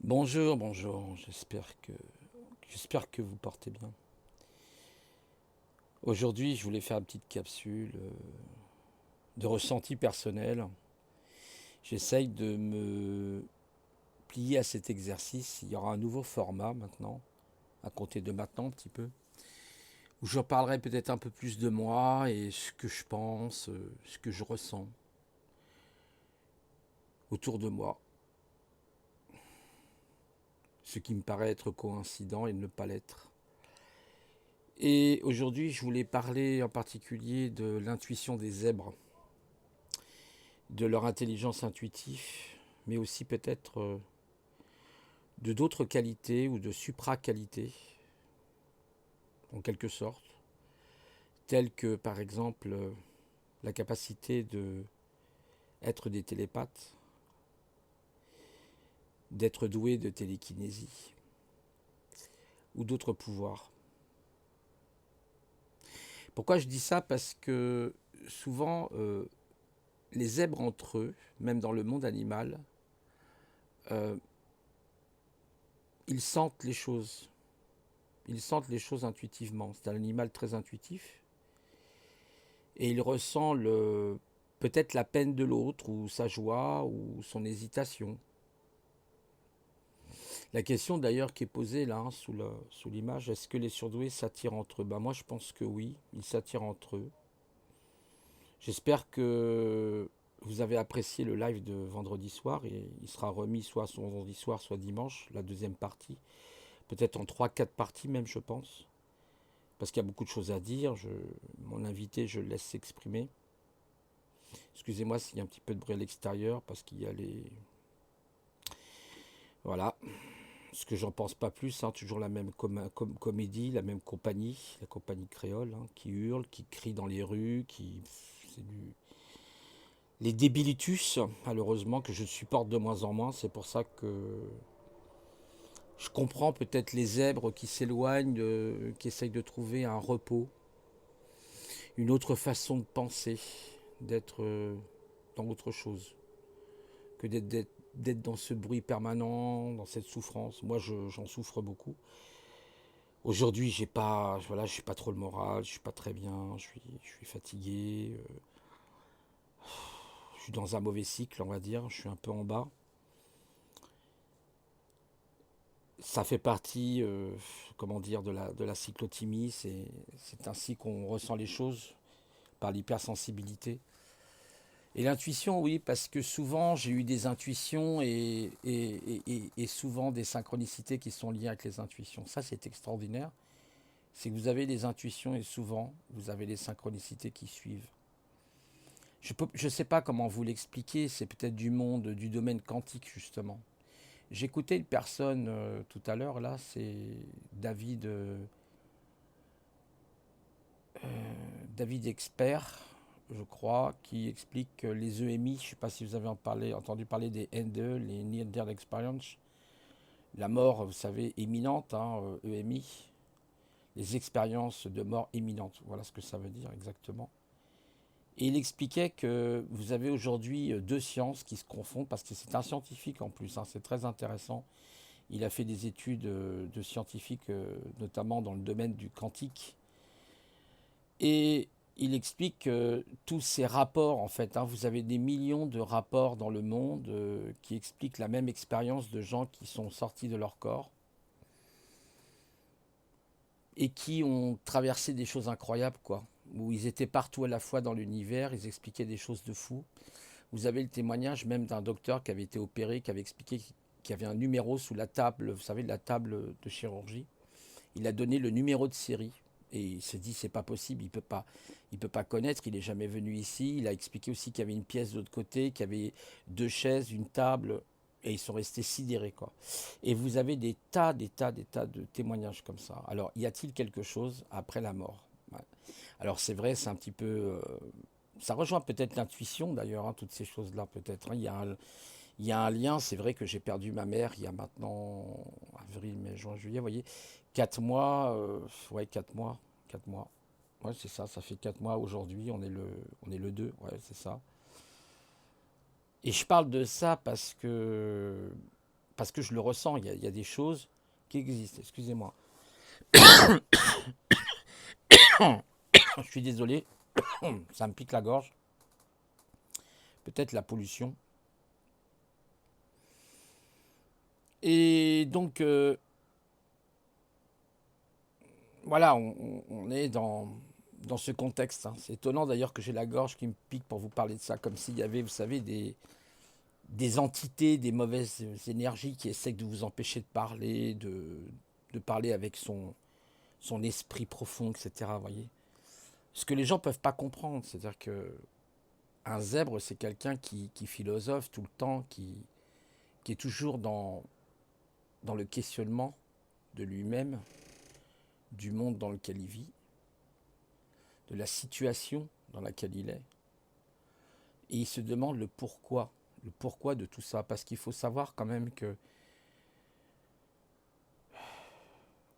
Bonjour, bonjour, j'espère que vous portez bien. Aujourd'hui, je voulais faire une petite capsule de ressenti personnel. J'essaye de me plier à cet exercice. Il y aura un nouveau format maintenant, à compter de maintenant un petit peu, où je parlerai peut-être un peu plus de moi et ce que je pense, ce que je ressens autour de moi, ce qui me paraît être coïncident et ne pas l'être. Et aujourd'hui, je voulais parler en particulier de l'intuition des zèbres, de leur intelligence intuitive, mais aussi peut-être de d'autres qualités ou de supra-qualités, en quelque sorte, telles que par exemple la capacité de être des télépathes, d'être doué de télékinésie ou d'autres pouvoirs. Pourquoi je dis ça? Parce que souvent, les zèbres entre eux, même dans le monde animal, euh, ils sentent les choses. Ils sentent les choses intuitivement. C'est un animal très intuitif et il ressent peut-être la peine de l'autre ou sa joie ou son hésitation. La question d'ailleurs qui est posée là, hein, sous l'image, est-ce que les surdoués s'attirent entre eux? Moi je pense que oui, ils s'attirent entre eux. J'espère que vous avez apprécié le live de vendredi soir et il sera remis soit ce vendredi soir, soit dimanche, la deuxième partie. Peut-être en trois quatre parties même je pense. Parce qu'il y a beaucoup de choses à dire. Mon invité, je le laisse s'exprimer. Excusez-moi s'il y a un petit peu de bruit à l'extérieur parce qu'il y a les... Voilà. Ce que j'en pense pas plus, hein, toujours la même comédie, la même compagnie, la compagnie créole, hein, qui hurle, qui crie dans les rues, c'est les débilitus, malheureusement, que je supporte de moins en moins. C'est pour ça que je comprends peut-être les zèbres qui s'éloignent, qui essayent de trouver un repos, une autre façon de penser, d'être dans autre chose, que d'être dans ce bruit permanent, dans cette souffrance. Moi, j'en souffre beaucoup. Aujourd'hui, voilà, je suis pas trop le moral, je suis pas très bien, je suis fatigué, je suis dans un mauvais cycle, on va dire, je suis un peu en bas. Ça fait partie, comment dire, de la cyclothymie. C'est ainsi qu'on ressent les choses par l'hypersensibilité. Et l'intuition, oui, parce que souvent j'ai eu des intuitions et souvent des synchronicités qui sont liées avec les intuitions. Ça, c'est extraordinaire. C'est que vous avez des intuitions et souvent vous avez les synchronicités qui suivent. Je ne sais pas comment vous l'expliquer, c'est peut-être du monde, du domaine quantique justement. J'écoutais une personne tout à l'heure, là, c'est David, David Expert, je crois, qui explique que les EMI, je ne sais pas si vous avez entendu parler des NDE, les Near Death Experience, la mort, vous savez, imminente, hein, EMI, les expériences de mort imminente, voilà ce que ça veut dire exactement. Et il expliquait que vous avez aujourd'hui deux sciences qui se confondent, parce que c'est un scientifique en plus, hein, c'est très intéressant. Il a fait des études de scientifiques, notamment dans le domaine du quantique. Et il explique que tous ces rapports, en fait, hein, vous avez des millions de rapports dans le monde qui expliquent la même expérience de gens qui sont sortis de leur corps et qui ont traversé des choses incroyables, quoi. Où ils étaient partout à la fois dans l'univers, ils expliquaient des choses de fous. Vous avez le témoignage même d'un docteur qui avait été opéré, qui avait expliqué qu'il y avait un numéro sous la table, vous savez, la table de chirurgie. Il a donné le numéro de série. Et il s'est dit, c'est pas possible, il peut pas connaître, il est jamais venu ici. Il a expliqué aussi qu'il y avait une pièce de l'autre côté, qu'il y avait deux chaises, une table, et ils sont restés sidérés, quoi. Et vous avez des tas de témoignages comme ça. Alors, y a-t-il quelque chose après la mort? Ouais. Alors, c'est vrai, c'est un petit peu. Ça rejoint peut-être l'intuition, d'ailleurs, hein, toutes ces choses-là, peut-être, hein. Il y a un lien, c'est vrai que j'ai perdu ma mère il y a maintenant avril, mai, juin, juillet, vous voyez, 4 mois, ouais, 4 mois, 4 mois. Ouais, c'est ça, ça fait 4 mois aujourd'hui, on est le 2, ouais, c'est ça. Et je parle de ça parce que parce que je le ressens, il y a des choses qui existent. Excusez-moi. Je suis désolé, ça me pique la gorge. Peut-être la pollution. Et donc, voilà, on est dans ce contexte, hein. C'est étonnant d'ailleurs que j'ai la gorge qui me pique pour vous parler de ça, comme s'il y avait, vous savez, des entités, des mauvaises énergies qui essaient de vous empêcher de parler, de parler avec son esprit profond, etc. Voyez. Ce que les gens ne peuvent pas comprendre, c'est-à-dire que un zèbre, c'est quelqu'un qui philosophe tout le temps, qui est toujours dans le questionnement de lui-même, du monde dans lequel il vit, de la situation dans laquelle il est. Et il se demande le pourquoi de tout ça. Parce qu'il faut savoir quand même que,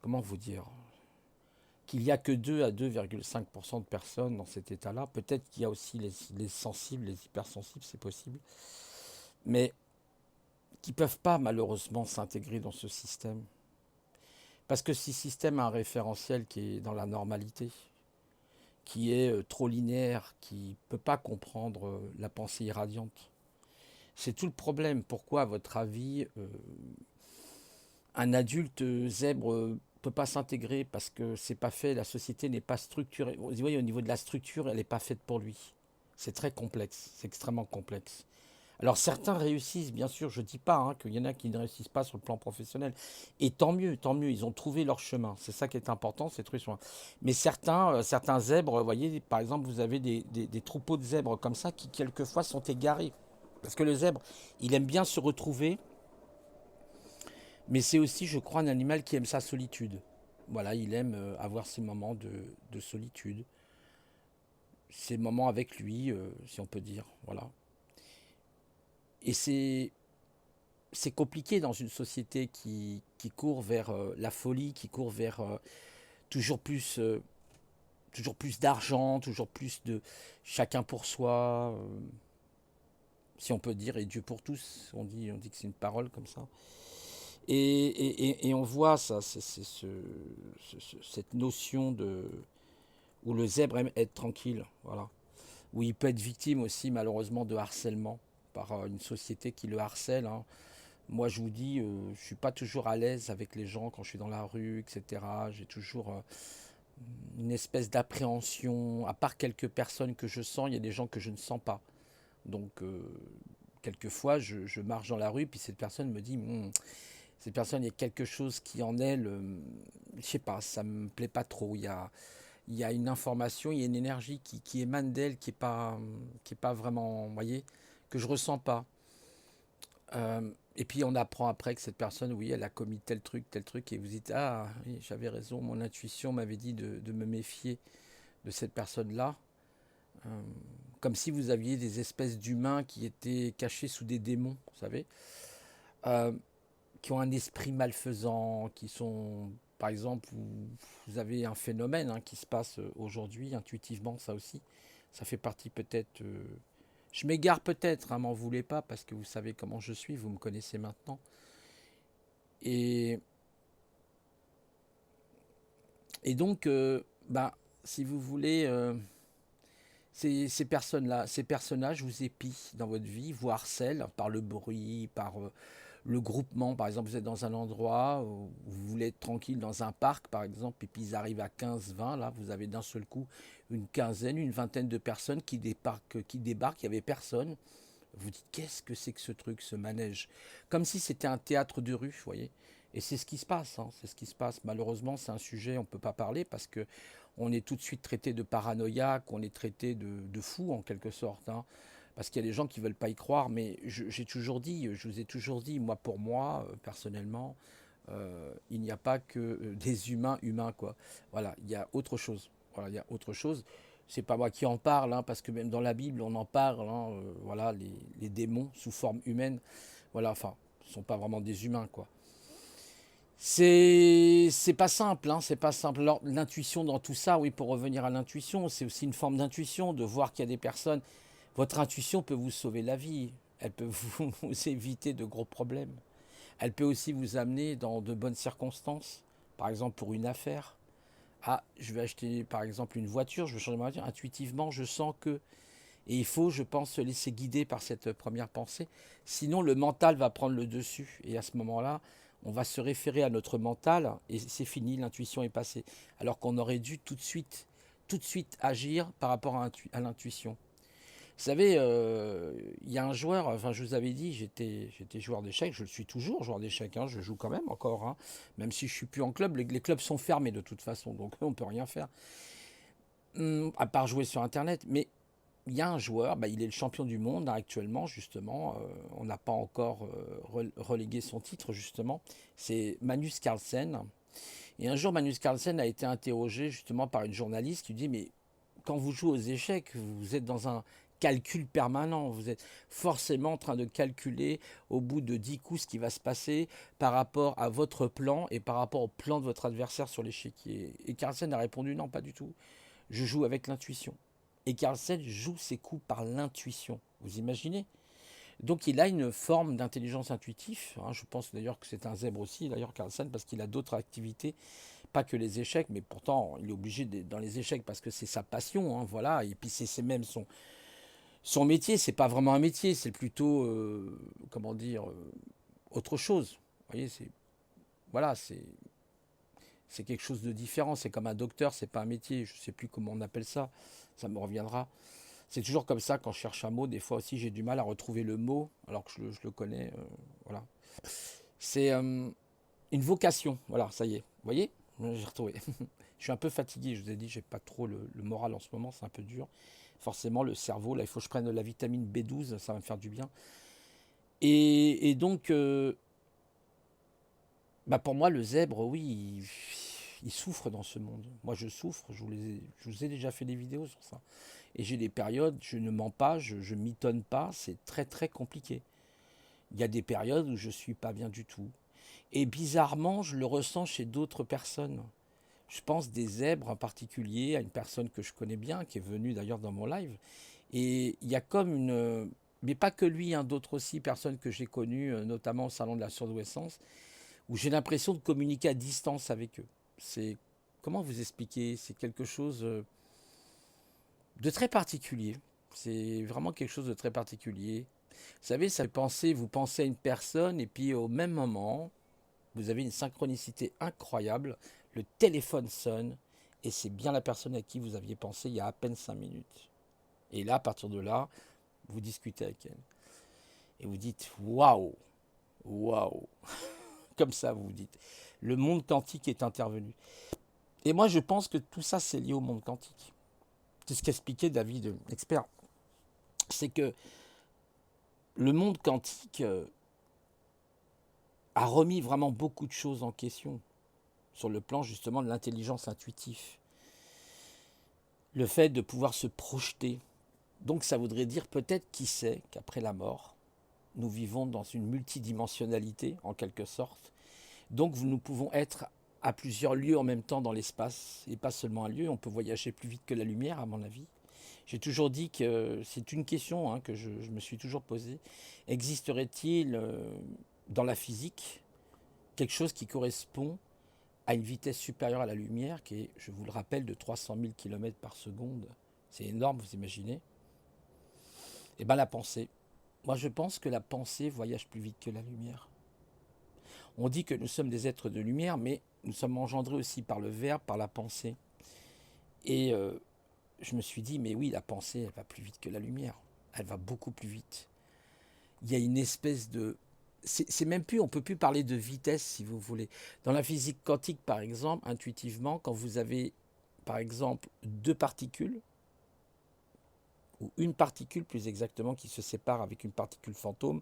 comment vous dire, qu'il n'y a que 2 à 2,5% de personnes dans cet état-là. Peut-être qu'il y a aussi les sensibles, les hypersensibles, c'est possible. Mais qui ne peuvent pas malheureusement s'intégrer dans ce système. Parce que ce système a un référentiel qui est dans la normalité, qui est trop linéaire, qui ne peut pas comprendre la pensée irradiante. C'est tout le problème. Pourquoi, à votre avis, un adulte zèbre ne peut pas s'intégrer? Parce que c'est pas fait, la société n'est pas structurée. Vous voyez, au niveau de la structure, elle n'est pas faite pour lui. C'est très complexe, c'est extrêmement complexe. Alors certains réussissent, bien sûr, je ne dis pas qu'il y en a qui ne réussissent pas sur le plan professionnel. Et tant mieux, ils ont trouvé leur chemin. C'est ça qui est important, c'est trouver son chemin. Mais certains zèbres, vous voyez, par exemple, vous avez des troupeaux de zèbres comme ça qui quelquefois sont égarés. Parce que le zèbre, il aime bien se retrouver, mais c'est aussi, je crois, un animal qui aime sa solitude. Voilà, il aime avoir ses moments de solitude, ses moments avec lui, si on peut dire. Voilà. Et c'est compliqué dans une société qui court vers la folie, qui court vers toujours plus, euh, toujours plus d'argent, toujours plus de chacun pour soi, si on peut dire, et Dieu pour tous. On dit que c'est une parole comme ça. Et on voit ça, cette notion où le zèbre aime être tranquille, voilà. Où il peut être victime aussi malheureusement de harcèlement par une société qui le harcèle, hein. Moi, je vous dis, je suis pas toujours à l'aise avec les gens quand je suis dans la rue, etc. J'ai toujours une espèce d'appréhension. À part quelques personnes que je sens, il y a des gens que je ne sens pas. Donc, quelquefois, je marche dans la rue, puis cette personne me dit, cette personne, il y a quelque chose qui en elle, je sais pas, ça me plaît pas trop. Il y a une information, il y a une énergie qui émane d'elle, qui est pas vraiment, vous voyez, que je ressens pas. Et puis on apprend après que cette personne, oui, elle a commis tel truc, et vous dites, ah, oui, j'avais raison, mon intuition m'avait dit de me méfier de cette personne-là. Euh, Comme si vous aviez des espèces d'humains qui étaient cachés sous des démons, vous savez, euh, qui ont un esprit malfaisant, qui sont, par exemple, vous avez un phénomène qui se passe aujourd'hui, intuitivement, ça aussi, ça fait partie peut-être. Je m'égare peut-être, m'en voulez pas, parce que vous savez comment je suis, vous me connaissez maintenant. Et, et donc, bah, si vous voulez, ces personnes-là, ces personnages vous épient dans votre vie, vous harcèlent par le bruit, par le groupement. Par exemple, vous êtes dans un endroit où vous voulez être tranquille dans un parc, par exemple, et puis ils arrivent à 15, 20, là, vous avez d'un seul coup une quinzaine, une vingtaine de personnes qui débarquent, il n'y avait personne. Vous dites, qu'est-ce que c'est que ce truc, ce manège? Comme si c'était un théâtre de rue, vous voyez. Et c'est ce qui se passe, c'est ce qui se passe. Malheureusement, c'est un sujet, on ne peut pas parler parce que on est tout de suite traité de paranoïaque, on est traité de fou en quelque sorte, hein. Parce qu'il y a des gens qui ne veulent pas y croire, mais j'ai toujours dit, je vous ai toujours dit, moi pour moi, personnellement, il n'y a pas que des humains, quoi. Voilà, il y a autre chose. Voilà, il y a autre chose. C'est pas moi qui en parle, parce que même dans la Bible, on en parle, voilà, les démons sous forme humaine, voilà, enfin, ce ne sont pas vraiment des humains, quoi. C'est pas simple, c'est pas simple. Alors, l'intuition dans tout ça, oui, pour revenir à l'intuition, c'est aussi une forme d'intuition, de voir qu'il y a des personnes. Votre intuition peut vous sauver la vie, elle peut vous éviter de gros problèmes. Elle peut aussi vous amener dans de bonnes circonstances, par exemple pour une affaire. Ah, je vais acheter par exemple une voiture, je veux changer ma voiture. Intuitivement, je sens que... Et il faut, je pense, se laisser guider par cette première pensée. Sinon, le mental va prendre le dessus. Et à ce moment-là, on va se référer à notre mental et c'est fini, l'intuition est passée. Alors qu'on aurait dû tout de suite agir par rapport à l'intuition. Vous savez, il y a un joueur, enfin je vous avais dit, j'étais joueur d'échecs, je le suis toujours joueur d'échecs, hein, je joue quand même encore, hein, même si je suis plus en club, les clubs sont fermés de toute façon, donc on peut rien faire, à part jouer sur Internet. Mais il y a un joueur, bah, il est le champion du monde hein, actuellement, justement, on n'a pas encore relégué son titre, justement, c'est Magnus Carlsen. Et un jour, Magnus Carlsen a été interrogé justement par une journaliste qui dit, mais quand vous jouez aux échecs, vous êtes dans un calcul permanent. Vous êtes forcément en train de calculer au bout de 10 coups ce qui va se passer par rapport à votre plan et par rapport au plan de votre adversaire sur l'échiquier. Et Carlsen a répondu non, pas du tout. Je joue avec l'intuition. Et Carlsen joue ses coups par l'intuition. Vous imaginez? Donc il a une forme d'intelligence intuitive. Hein. Je pense d'ailleurs que c'est un zèbre aussi, d'ailleurs Carlsen, parce qu'il a d'autres activités, pas que les échecs, mais pourtant il est obligé dans les échecs parce que c'est sa passion, hein, voilà. Et puis c'est même son métier. C'est pas vraiment un métier, c'est plutôt, comment dire, autre chose. Vous voyez, c'est voilà, c'est quelque chose de différent. C'est comme un docteur, c'est pas un métier. Je sais plus comment on appelle ça. Ça me reviendra. C'est toujours comme ça quand je cherche un mot. Des fois aussi, j'ai du mal à retrouver le mot, alors que je le connais. Voilà. C'est une vocation. Voilà, ça y est. Vous voyez? J'ai retrouvé. Je suis un peu fatigué. Je vous ai dit, j'ai pas trop le moral en ce moment. C'est un peu dur. Forcément, le cerveau, là, il faut que je prenne de la vitamine B12. Ça va me faire du bien. Et donc, bah pour moi, le zèbre, oui, il souffre dans ce monde. Moi, je souffre. Je vous ai déjà fait des vidéos sur ça. Et j'ai des périodes, je ne mens pas, je ne mitonne pas, c'est très très compliqué. Il y a des périodes où je ne suis pas bien du tout. Et bizarrement, je le ressens chez d'autres personnes. Je pense des zèbres en particulier à une personne que je connais bien, qui est venue d'ailleurs dans mon live. Et il y a comme une... Mais pas que lui, hein, d'autres aussi, personnes que j'ai connues, notamment au Salon de la Surdouessance, où j'ai l'impression de communiquer à distance avec eux. C'est... Comment vous expliquer? C'est quelque chose de très particulier. C'est vraiment quelque chose de très particulier. Vous savez, ça fait penser, vous pensez à une personne et puis au même moment, vous avez une synchronicité incroyable. Le téléphone sonne et c'est bien la personne à qui vous aviez pensé il y a à peine 5 minutes. Et là, à partir de là, vous discutez avec elle. Et vous dites waouh, waouh. Comme ça, vous vous dites. Le monde quantique est intervenu. Et moi, je pense que tout ça, c'est lié au monde quantique. C'est ce qu'expliquait David, expert. C'est que le monde quantique a remis vraiment beaucoup de choses en question sur le plan justement de l'intelligence intuitive. Le fait de pouvoir se projeter. Donc ça voudrait dire peut-être, qui sait, qu'après la mort, nous vivons dans une multidimensionnalité en quelque sorte. Donc nous pouvons être à plusieurs lieux en même temps dans l'espace et pas seulement un lieu. On peut voyager plus vite que la lumière à mon avis. J'ai toujours dit que c'est une question hein, que je me suis toujours posée. Existerait-il dans la physique quelque chose qui correspond à une vitesse supérieure à la lumière, qui est, je vous le rappelle, de 300 000 km par seconde? C'est énorme, vous imaginez? Et bien la pensée. Moi je pense que la pensée voyage plus vite que la lumière. On dit que nous sommes des êtres de lumière, mais nous sommes engendrés aussi par le verbe, par la pensée. Et je me suis dit, mais oui, la pensée, elle va plus vite que la lumière. Elle va beaucoup plus vite. Il y a une espèce de... C'est même plus, on ne peut plus parler de vitesse, si vous voulez. Dans la physique quantique, par exemple, intuitivement, quand vous avez, par exemple, deux particules, ou une particule plus exactement, qui se sépare avec une particule fantôme,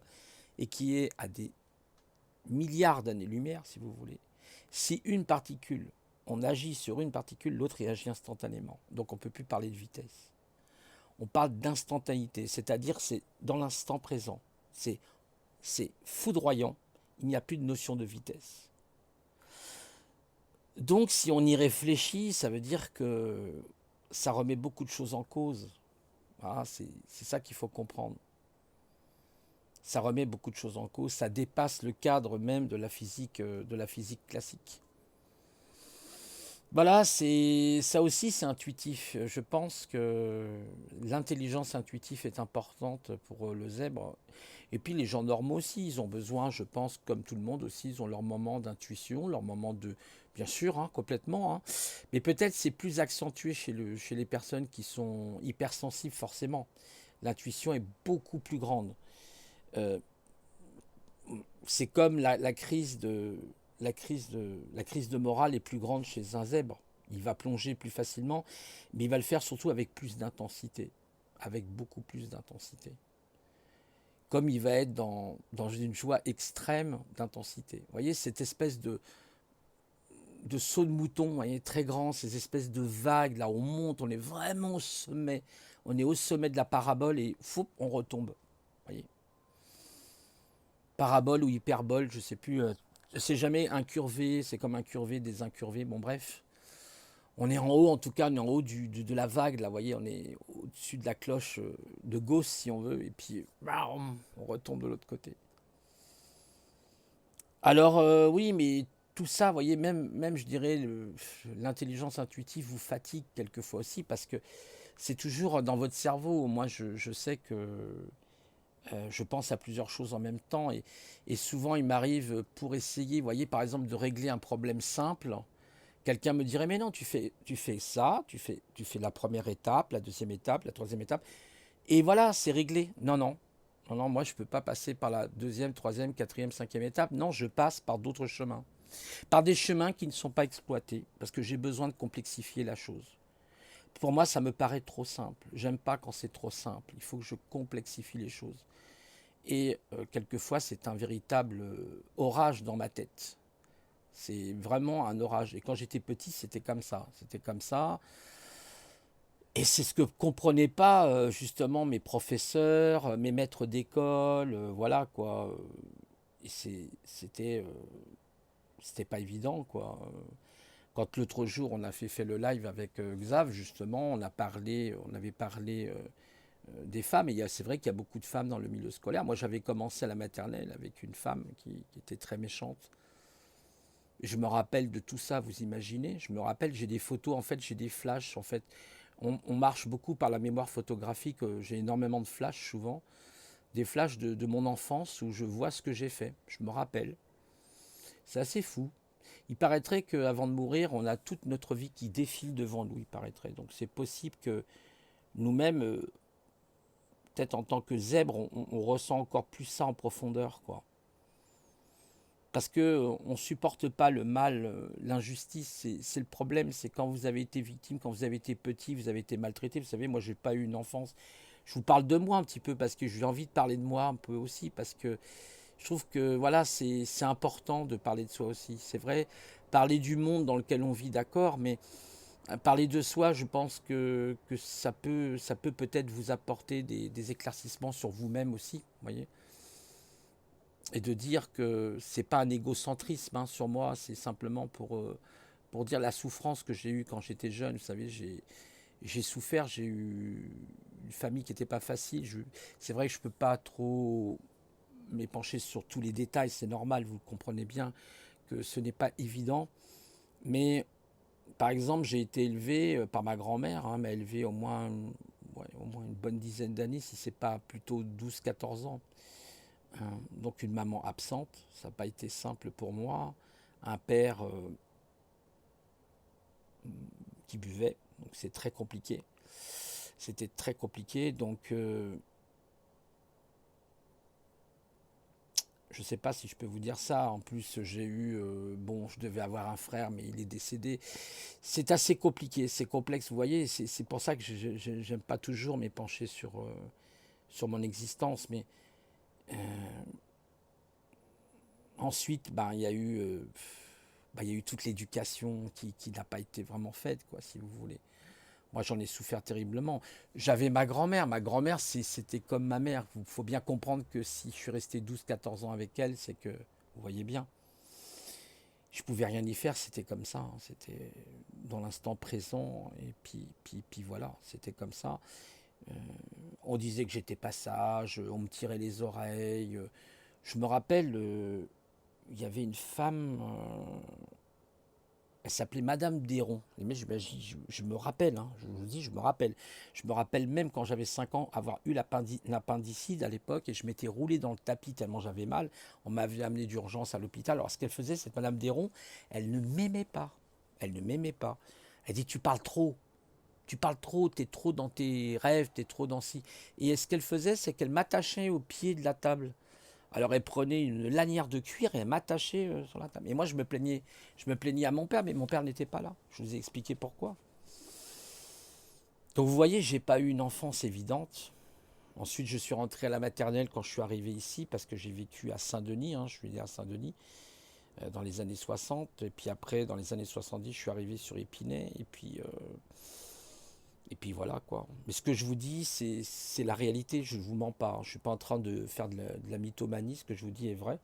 et qui est à des milliards d'années-lumière, si vous voulez, si une particule, on agit sur une particule, l'autre réagit instantanément. Donc on ne peut plus parler de vitesse. On parle d'instantanéité, c'est-à-dire c'est dans l'instant présent. C'est foudroyant, il n'y a plus de notion de vitesse. Donc si on y réfléchit, ça veut dire que ça remet beaucoup de choses en cause. Ah, c'est ça qu'il faut comprendre. Ça remet beaucoup de choses en cause, ça dépasse le cadre même de la physique classique. Voilà, c'est ça aussi, c'est intuitif. Je pense que l'intelligence intuitive est importante pour le zèbre. Et puis les gens normaux aussi, ils ont besoin, je pense, comme tout le monde aussi, ils ont leur moment d'intuition, leur moment de, bien sûr, hein, complètement, hein. Mais peut-être c'est plus accentué chez les personnes qui sont hypersensibles forcément. L'intuition est beaucoup plus grande. Euh, c'est comme la crise de morale est plus grande chez un zèbre. Il va plonger plus facilement, mais il va le faire surtout avec plus d'intensité, avec beaucoup plus d'intensité. Comme il va être dans une joie extrême d'intensité. Vous voyez, cette espèce de saut de mouton, vous voyez, très grand, ces espèces de vagues, là on monte, on est vraiment au sommet, on est au sommet de la parabole et fou, on retombe. Vous voyez, parabole ou hyperbole, je sais plus. C'est jamais incurvé, c'est comme incurvé, désincurvé, bon bref. On est en haut, en tout cas, on est en haut de la vague, là, vous voyez, on est au-dessus de la cloche de Gauss, si on veut, et puis on retombe de l'autre côté. Alors, oui, mais tout ça, vous voyez, même je dirais, l'intelligence intuitive vous fatigue quelquefois aussi, parce que c'est toujours dans votre cerveau. Moi, je sais que je pense à plusieurs choses en même temps et souvent il m'arrive pour essayer, vous voyez, par exemple, de régler un problème simple, quelqu'un me dirait, mais non, tu fais ça, tu fais la première étape, la deuxième étape, la troisième étape, et voilà, c'est réglé. Non, non, non, non, moi je ne peux pas passer par la deuxième, troisième, quatrième, cinquième étape. Non, je passe par d'autres chemins, par des chemins qui ne sont pas exploités, parce que j'ai besoin de complexifier la chose. Pour moi, ça me paraît trop simple. J'aime pas quand c'est trop simple. Il faut que je complexifie les choses. Et quelquefois, c'est un véritable orage dans ma tête. C'est vraiment un orage. Et quand j'étais petit, c'était comme ça. C'était comme ça. Et c'est ce que comprenaient pas justement mes professeurs, mes maîtres d'école, voilà quoi. Et c'était pas évident quoi. Quand l'autre jour on a fait le live avec Xav justement, on avait parlé des femmes. Et c'est vrai qu'il y a beaucoup de femmes dans le milieu scolaire. Moi, j'avais commencé à la maternelle avec une femme qui était très méchante. Je me rappelle de tout ça, vous imaginez. Je me rappelle, j'ai des photos, en fait, j'ai des flashs. En fait, on marche beaucoup par la mémoire photographique. J'ai énormément de flashs souvent. Des flashs de mon enfance où je vois ce que j'ai fait. Je me rappelle. C'est assez fou. Il paraîtrait qu'avant de mourir, on a toute notre vie qui défile devant nous, il paraîtrait. Donc c'est possible que nous-mêmes, peut-être en tant que zèbre, on ressent encore plus ça en profondeur, quoi. Parce que on supporte pas le mal, l'injustice, c'est le problème, c'est quand vous avez été victime, quand vous avez été petit, vous avez été maltraité. Vous savez, moi, j'ai pas eu une enfance. Je vous parle de moi un petit peu parce que j'ai envie de parler de moi un peu aussi, parce que je trouve que voilà, c'est important de parler de soi aussi. C'est vrai, parler du monde dans lequel on vit, d'accord, mais parler de soi, je pense que ça peut peut-être vous apporter des éclaircissements sur vous-même aussi, vous voyez. Et de dire que c'est pas un égocentrisme hein, sur moi, c'est simplement pour dire la souffrance que j'ai eue quand j'étais jeune. Vous savez, j'ai souffert, j'ai eu une famille qui n'était pas facile. C'est vrai que je peux pas trop m'épancher sur tous les détails, c'est normal, vous le comprenez bien, que ce n'est pas évident. Mais par exemple, j'ai été élevé par ma grand-mère, hein, m'a élevé ouais, au moins une bonne dizaine d'années, si c'est pas plutôt 12 14 ans. Donc une maman absente, ça n'a pas été simple pour moi. Un père qui buvait, donc c'est très compliqué. C'était très compliqué, donc je ne sais pas si je peux vous dire ça. En plus, j'ai eu, bon, je devais avoir un frère, mais il est décédé. C'est assez compliqué, c'est complexe, vous voyez. C'est pour ça que je n'aime pas toujours m'épancher sur mon existence. Mais ensuite, ben, il y a eu toute l'éducation qui n'a pas été vraiment faite, quoi, si vous voulez. Moi, j'en ai souffert terriblement. J'avais ma grand-mère. Ma grand-mère, c'était comme ma mère. Il faut bien comprendre que si je suis resté 12 14 ans avec elle, c'est que, vous voyez bien, je pouvais rien y faire. C'était comme ça, hein. C'était dans l'instant présent. Et puis voilà, c'était comme ça. On disait que j'étais pas sage, on me tirait les oreilles. Je me rappelle, il y avait une femme, elle s'appelait Madame Desron. Mais je me rappelle, hein, je vous dis, je me rappelle. Je me rappelle même quand j'avais 5 ans avoir eu l'appendicite à l'époque et je m'étais roulé dans le tapis tellement j'avais mal. On m'avait amené d'urgence à l'hôpital. Alors ce qu'elle faisait, cette Madame Desron, elle ne m'aimait pas. Elle ne m'aimait pas. Elle dit, tu parles trop. Tu parles trop, t'es trop dans tes rêves, t'es trop dans ci. Et ce qu'elle faisait, c'est qu'elle m'attachait au pied de la table. Alors elle prenait une lanière de cuir et elle m'attachait sur la table. Et moi je me plaignais à mon père, mais mon père n'était pas là. Je vous ai expliqué pourquoi. Donc vous voyez, j'ai pas eu une enfance évidente. Ensuite, je suis rentré à la maternelle quand je suis arrivé ici, parce que j'ai vécu à Saint-Denis, hein, je suis né à Saint-Denis, dans les années 60. Et puis après, dans les années 70, je suis arrivé sur Épinay. Et puis voilà quoi. Mais ce que je vous dis, c'est la réalité, je ne vous mens pas. Je ne suis pas en train de faire de la mythomanie, ce que je vous dis est vrai.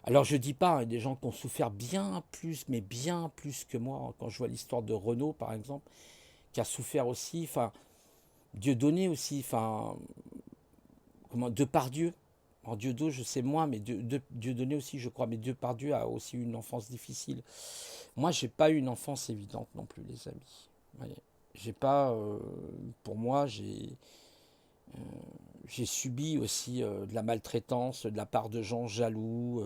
Alors je dis pas, il y a des gens qui ont souffert bien plus, mais bien plus que moi. Quand je vois l'histoire de Renaud, par exemple, qui a souffert aussi, enfin, Dieudonné aussi, enfin, comment, Depardieu. Alors Dieudonné, je sais moins, mais Dieudonné aussi, je crois, mais Depardieu a aussi eu une enfance difficile. Moi, j'ai pas eu une enfance évidente non plus, les amis. Voyez. J'ai pas, pour moi, j'ai subi aussi de la maltraitance de la part de gens jaloux,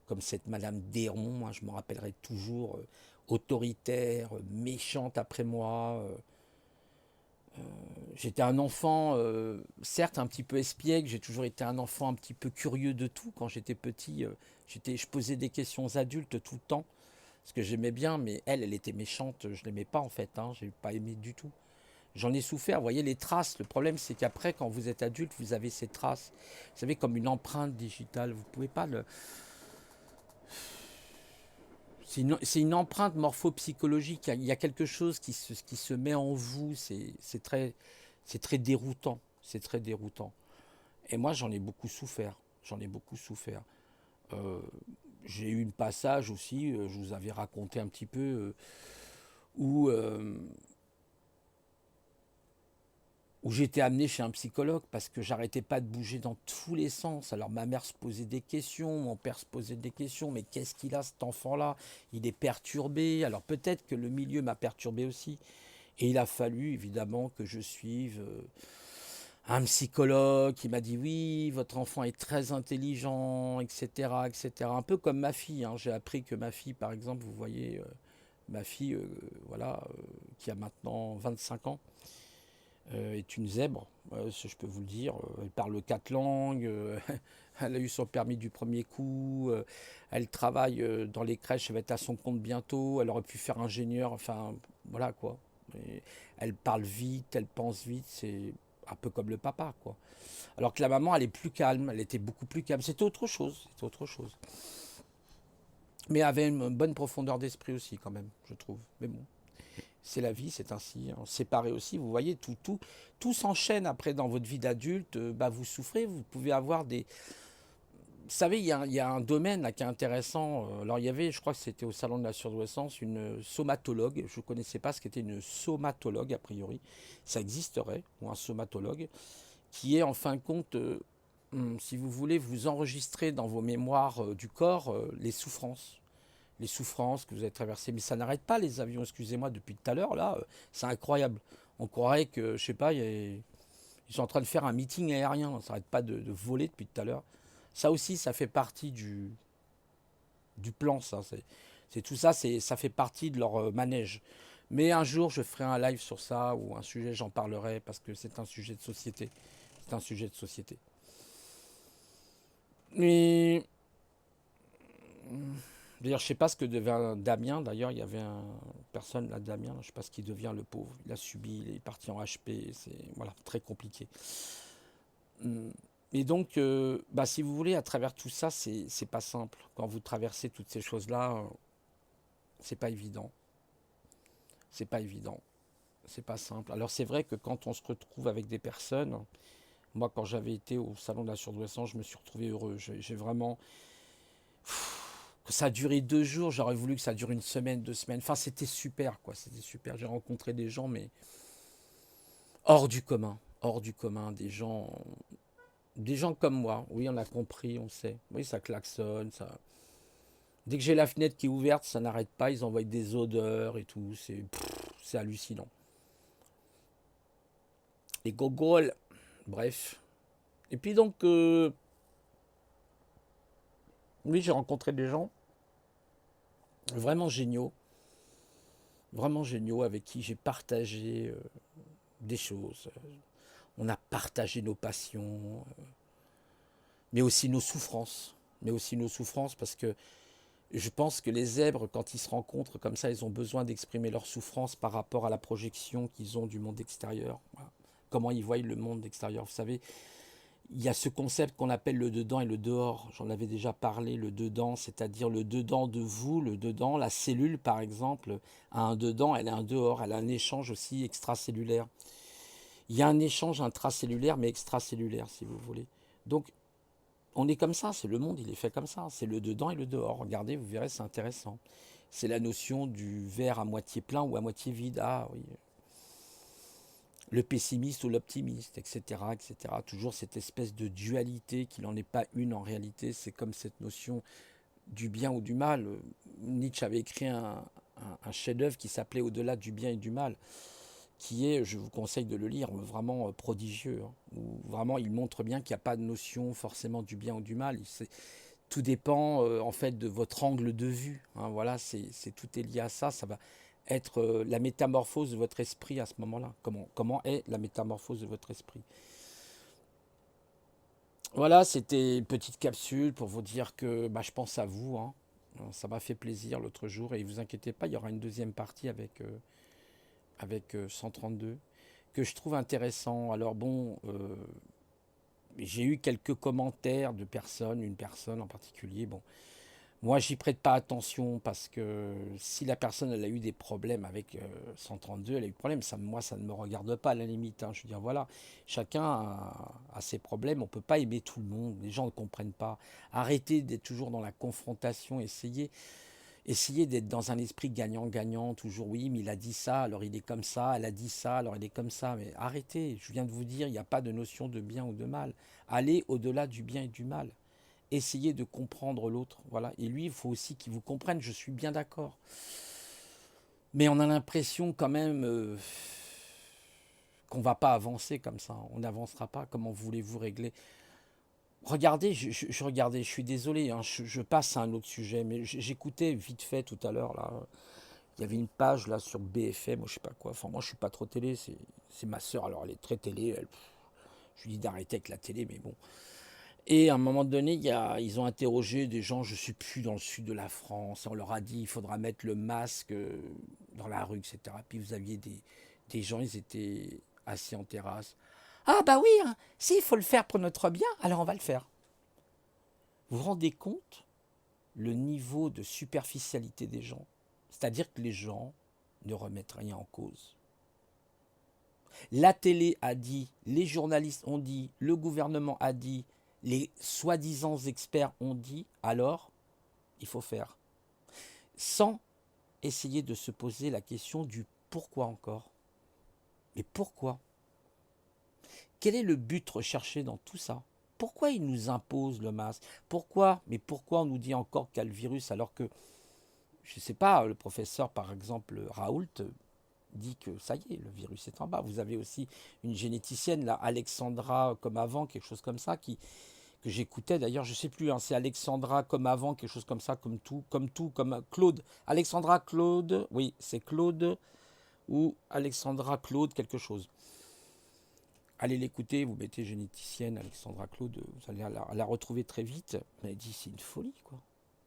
comme cette Madame Desron, moi je me rappellerai toujours, autoritaire, méchante après moi. J'étais un enfant, certes un petit peu espiègle, j'ai toujours été un enfant un petit peu curieux de tout. Quand j'étais petit, je posais des questions aux adultes tout le temps, ce que j'aimais bien, mais elle était méchante, je l'aimais pas en fait, hein, j'ai pas aimé du tout. J'en ai souffert, vous voyez, les traces. Le problème, c'est qu'après, quand vous êtes adulte, vous avez ces traces. Vous savez, comme une empreinte digitale. Vous pouvez pas le. C'est une empreinte morphopsychologique. Il y a quelque chose qui se met en vous. C'est très déroutant. C'est très déroutant. Et moi, j'en ai beaucoup souffert. J'en ai beaucoup souffert. Euh, j'ai eu une passage aussi, je vous avais raconté un petit peu, où où j'étais amené chez un psychologue parce que j'arrêtais pas de bouger dans tous les sens. Alors ma mère se posait des questions, mon père se posait des questions, mais qu'est-ce qu'il a cet enfant-là? Il est perturbé. Alors peut-être que le milieu m'a perturbé aussi. Et il a fallu évidemment que je suive un psychologue qui m'a dit oui, votre enfant est très intelligent, etc., etc. Un peu comme ma fille, hein. J'ai appris que ma fille, par exemple, vous voyez, ma fille, voilà, qui a maintenant 25 ans, est une zèbre, je peux vous le dire. Elle parle 4 langues, elle a eu son permis du premier coup, elle travaille dans les crèches, elle va être à son compte bientôt, elle aurait pu faire ingénieur, enfin voilà quoi. Et elle parle vite, elle pense vite, c'est un peu comme le papa quoi. Alors que la maman, elle est plus calme, elle était beaucoup plus calme, c'était autre chose. Mais avait une bonne profondeur d'esprit aussi quand même, je trouve. Mais bon. C'est la vie, c'est ainsi. Hein. Séparé aussi, vous voyez, tout s'enchaîne après dans votre vie d'adulte. Bah, vous souffrez, vous pouvez avoir des. Vous savez, il y a un domaine là, qui est intéressant. Alors, il y avait, je crois que c'était au Salon de la Surdouessance, une somatologue. Je ne connaissais pas ce qu'était une somatologue, a priori. Ça existerait, ou un somatologue, qui est en fin de compte, si vous voulez, vous enregistrer dans vos mémoires du corps les souffrances. Les souffrances que vous avez traversées. Mais ça n'arrête pas les avions, excusez-moi, depuis tout à l'heure, là, c'est incroyable. On croirait que, je sais pas, ils sont en train de faire un meeting aérien, ça n'arrête pas de voler depuis tout à l'heure. Ça aussi, ça fait partie du plan, ça. C'est tout ça, ça fait partie de leur manège. Mais un jour, je ferai un live sur ça, ou un sujet, j'en parlerai, parce que c'est un sujet de société. C'est un sujet de société. Mais d'ailleurs, je sais pas ce que devient Damien. D'ailleurs, il y avait une personne, là, Damien, je sais pas ce qu'il devient, le pauvre. Il a subi, il est parti en HP, c'est voilà, très compliqué. Et donc, bah, si vous voulez, à travers tout ça, c'est pas simple. Quand vous traversez toutes ces choses-là, c'est pas évident. C'est pas évident. C'est pas simple. Alors, c'est vrai que quand on se retrouve avec des personnes, moi, quand j'avais été au salon de la surdouessance, je me suis retrouvé heureux. J'ai vraiment. Ça a duré 2 jours, j'aurais voulu que ça dure une semaine, 2 semaines. Enfin, c'était super, quoi. C'était super. J'ai rencontré des gens, mais hors du commun. hors du commun, des gens comme moi. Oui, on a compris, on sait. Oui, ça klaxonne, ça. Dès que j'ai la fenêtre qui est ouverte, ça n'arrête pas. Ils envoient des odeurs et tout. C'est hallucinant. Les gogoles, bref. Et puis donc, oui, j'ai rencontré des gens vraiment vraiment géniaux avec qui j'ai partagé des choses. On a partagé nos passions, mais aussi nos souffrances. Mais aussi nos souffrances parce que je pense que les zèbres, quand ils se rencontrent comme ça, ils ont besoin d'exprimer leurs souffrances par rapport à la projection qu'ils ont du monde extérieur. Voilà. Comment ils voient le monde extérieur. Vous savez, il y a ce concept qu'on appelle le dedans et le dehors. J'en avais déjà parlé, le dedans, c'est-à-dire le dedans de vous, le dedans, la cellule par exemple, a un dedans, elle a un dehors, elle a un échange aussi extracellulaire. Il y a un échange intracellulaire mais extracellulaire si vous voulez. Donc on est comme ça, c'est le monde, il est fait comme ça. C'est le dedans et le dehors. Regardez, vous verrez, c'est intéressant. C'est la notion du verre à moitié plein ou à moitié vide. Ah oui, le pessimiste ou l'optimiste, etc., etc. Toujours cette espèce de dualité qui n'en est pas une en réalité. C'est comme cette notion du bien ou du mal. Nietzsche avait écrit un chef-d'œuvre qui s'appelait Au-delà du bien et du mal, qui est, je vous conseille de le lire, vraiment prodigieux. Hein, où vraiment il montre bien qu'il n'y a pas de notion forcément du bien ou du mal. Tout dépend en fait de votre angle de vue. Hein, voilà, tout est lié à ça. Ça va être la métamorphose de votre esprit à ce moment-là. Comment est la métamorphose de votre esprit? Voilà, c'était une petite capsule pour vous dire que bah, je pense à vous. Hein. Ça m'a fait plaisir l'autre jour et ne vous inquiétez pas, il y aura une deuxième partie avec 132 que je trouve intéressant. Alors bon, j'ai eu quelques commentaires de personnes, une personne en particulier. Bon, moi, j'y prête pas attention parce que si la personne elle a eu des problèmes avec 132, elle a eu des problèmes. Ça, moi, ça ne me regarde pas à la limite. Hein. Je veux dire, voilà, chacun a ses problèmes. On peut pas aimer tout le monde. Les gens ne comprennent pas. Arrêtez d'être toujours dans la confrontation. Essayez d'être dans un esprit gagnant-gagnant. Toujours, oui, mais il a dit ça, alors il est comme ça. Elle a dit ça, alors il est comme ça. Mais arrêtez. Je viens de vous dire, il n'y a pas de notion de bien ou de mal. Allez au-delà du bien et du mal. Essayez de comprendre l'autre, voilà. Et lui, il faut aussi qu'il vous comprenne, je suis bien d'accord. Mais on a l'impression quand même qu'on ne va pas avancer comme ça. On n'avancera pas. Comment voulez-vous régler? Regardez, je regardais, je suis désolé, hein, je passe à un autre sujet, mais j'écoutais vite fait tout à l'heure, là. Il y avait une page là sur BFM, ou je sais pas quoi. Enfin, moi, je suis pas trop télé, c'est ma sœur, alors elle est très télé. Je lui dis d'arrêter avec la télé, mais bon. Et à un moment donné, ils ont interrogé des gens, je ne suis plus dans le sud de la France, et on leur a dit il faudra mettre le masque dans la rue, etc. Puis vous aviez des gens, ils étaient assis en terrasse. Ah bah oui, hein, si, il faut le faire pour notre bien, alors on va le faire. Vous vous rendez compte le niveau de superficialité des gens? C'est-à-dire que les gens ne remettent rien en cause. La télé a dit, les journalistes ont dit, le gouvernement a dit, les soi-disant experts ont dit, alors il faut faire. Sans essayer de se poser la question du pourquoi encore. Mais pourquoi? Quel est le but recherché dans tout ça? Pourquoi ils nous imposent le masque? Pourquoi? Mais pourquoi on nous dit encore qu'il y a le virus alors que, je ne sais pas, le professeur par exemple Raoult dit que ça y est, le virus est en bas. Vous avez aussi une généticienne, là, Alexandra comme avant, quelque chose comme ça, que j'écoutais d'ailleurs, je ne sais plus, hein, c'est Alexandra comme avant, quelque chose comme ça, comme Claude. Alexandra Claude, oui, c'est Claude ou Alexandra Claude quelque chose. Allez l'écouter, vous mettez généticienne Alexandra Claude, vous allez la retrouver très vite. Mais elle dit c'est une folie quoi.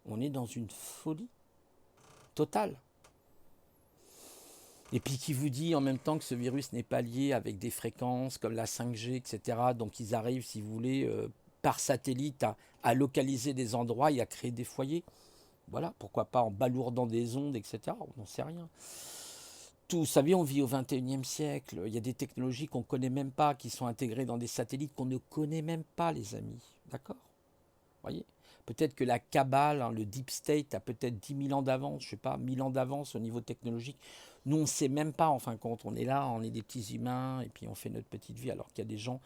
On est dans une folie totale. Et puis qui vous dit en même temps que ce virus n'est pas lié avec des fréquences comme la 5G, etc. Donc ils arrivent, si vous voulez, par satellite à localiser des endroits et à créer des foyers. Voilà, pourquoi pas en balourdant des ondes, etc. On n'en sait rien. Tout, vous savez, on vit au 21e siècle. Il y a des technologies qu'on ne connaît même pas, qui sont intégrées dans des satellites qu'on ne connaît même pas, les amis. D'accord? Voyez? Peut-être que la cabale, hein, le deep state, a peut-être 10 000 ans d'avance, je ne sais pas, 1000 ans d'avance au niveau technologique. Nous, on ne sait même pas, en fin de compte. On est là, on est des petits humains, et puis on fait notre petite vie, alors qu'il y a des gens